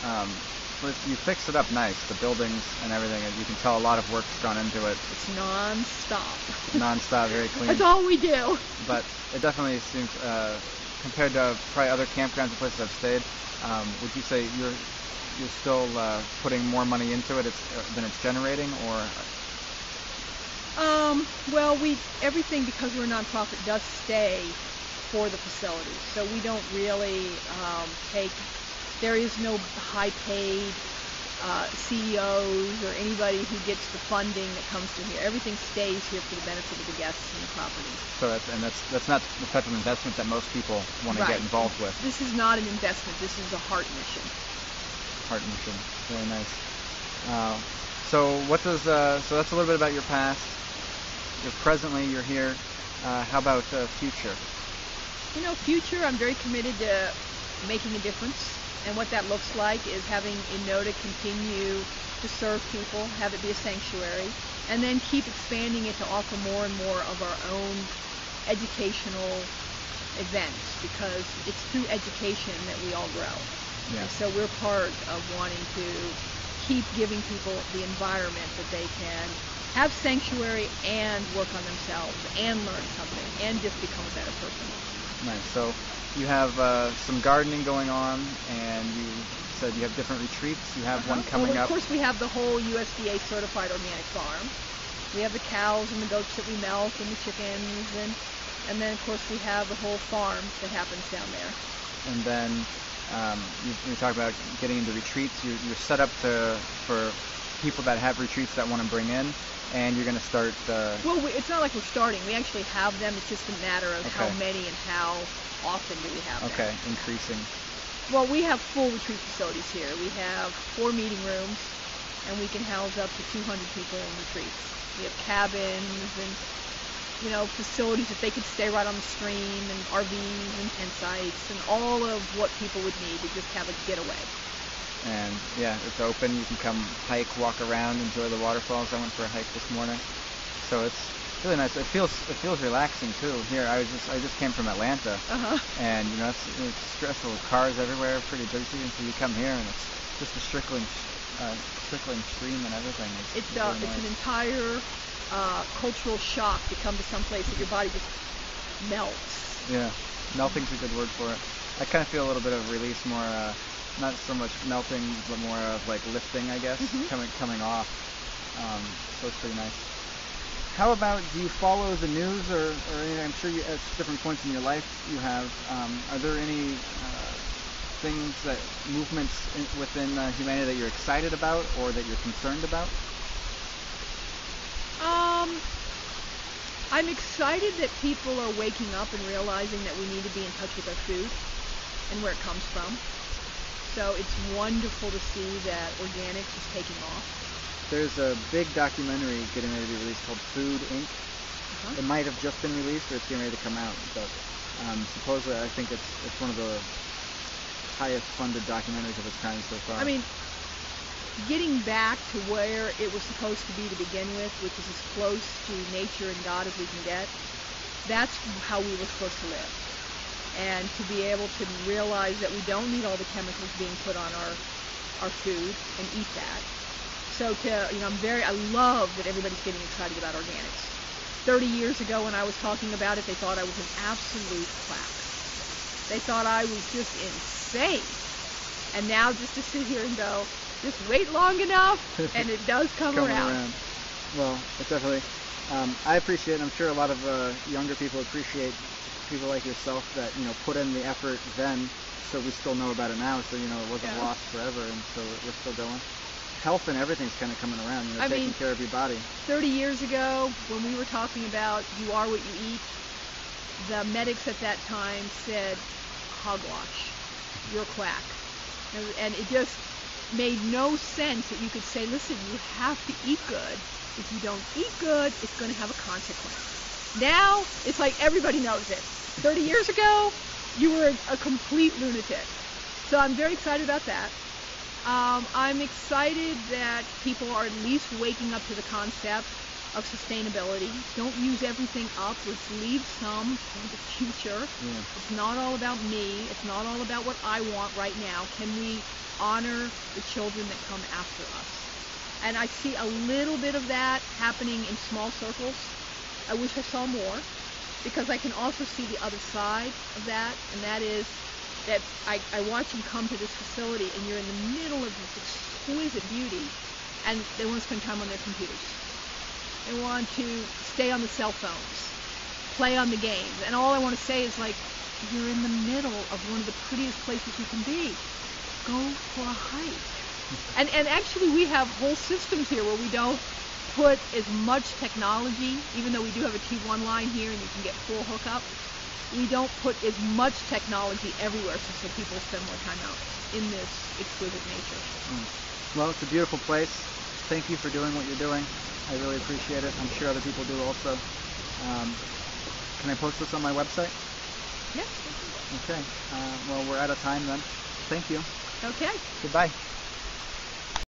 but you fixed it up nice, the buildings and everything. And you can tell a lot of work's gone into it. It's non-stop. Non-stop, very clean. That's all we do. But it definitely seems, compared to probably other campgrounds and places I've stayed, would you say you're still putting more money into it than it's generating, or? Well, everything, because we're a nonprofit, does stay for the facility. So we don't really there is no high-paid CEOs or anybody who gets the funding that comes to here. Everything stays here for the benefit of the guests and the property. So that's not the type of investment that most people want to get involved with. This is not an investment. This is a heart mission. Heart mission. Very nice. So that's a little bit about your past. You're here. How about future? Future, I'm very committed to making a difference. And what that looks like is having Innota continue to serve people, have it be a sanctuary, and then keep expanding it to offer more and more of our own educational events, because it's through education that we all grow. Yeah. And so we're part of wanting to keep giving people the environment that they can have sanctuary and work on themselves and learn something and just become a better person. Nice. So you have some gardening going on, and you said you have different retreats. You have one coming up. Of course, we have the whole USDA certified organic farm. We have the cows and the goats that we milk, and the chickens, and then of course we have the whole farm that happens down there. And then you talk about getting into retreats. You're set up for people that have retreats that want to bring in, and you're going to start. Well, it's not like we're starting. We actually have them. It's just a matter of how many and how often do we have them. Okay, increasing. Well, we have full retreat facilities here. We have 4 meeting rooms, and we can house up to 200 people in retreats. We have cabins and facilities that they could stay right on the stream, and RVs and tent sites and all of what people would need to just have a getaway. And yeah, it's open. You can come hike, walk around, enjoy the waterfalls. I went for a hike this morning, so it's really nice. It feels relaxing too. Here, I just came from Atlanta, and it's stressful. Cars everywhere, pretty busy. And so you come here, and it's just a trickling stream and everything. It's really nice. It's an entire cultural shock to come to some place that your body just melts. Yeah, melting's a good word for it. I kind of feel a little bit of release, more not so much melting, but more of like lifting, I guess, coming off. So it's pretty nice. How about, do you follow the news, or I'm sure at different points in your life you have, are there any movements within humanity that you're excited about or that you're concerned about? I'm excited that people are waking up and realizing that we need to be in touch with our food and where it comes from. So it's wonderful to see that organics is taking off. There's a big documentary getting ready to be released called Food, Inc. It might have just been released, or it's getting ready to come out. But supposedly, I think it's one of the highest funded documentaries of its kind so far. I mean, getting back to where it was supposed to be to begin with, which is as close to nature and God as we can get, that's how we were supposed to live. And to be able to realize that we don't need all the chemicals being put on our food and eat that. So I love that everybody's getting excited about organics. 30 years ago when I was talking about it, they thought I was an absolute quack. They thought I was just insane. And now just to sit here and go, just wait long enough, and it does come around. Well, it definitely, I appreciate, and I'm sure a lot of younger people appreciate people like yourself that, put in the effort then, so we still know about it now, so, it wasn't lost forever, and so we're still going. Health and everything's kind of coming around, taking care of your body. 30 years ago, when we were talking about you are what you eat, the medics at that time said, hogwash, you're a quack. And it just made no sense that you could say, listen, you have to eat good. If you don't eat good, it's going to have a consequence. Now, it's like everybody knows it. 30 years ago, you were a complete lunatic. So I'm very excited about that. I'm excited that people are at least waking up to the concept of sustainability. Don't use everything up. Let's leave some for the future. Yeah. It's not all about me. It's not all about what I want right now. Can we honor the children that come after us? And I see a little bit of that happening in small circles. I wish I saw more, because I can also see the other side of that, and that is that I watch them come to this facility, and you're in the middle of this exquisite beauty, and they want to spend time on their computers. They want to stay on the cell phones, play on the games, and all I want to say is, like, you're in the middle of one of the prettiest places you can be. Go for a hike. And actually we have whole systems here where we don't put as much technology, even though we do have a T1 line here and you can get full hookup, we don't put as much technology everywhere so people spend more time out in this exquisite nature. Well, it's a beautiful place. Thank you for doing what you're doing. I really appreciate it. I'm sure other people do also. Can I post this on my website? Yes. Okay. Well, we're out of time then. Thank you. Okay. Goodbye.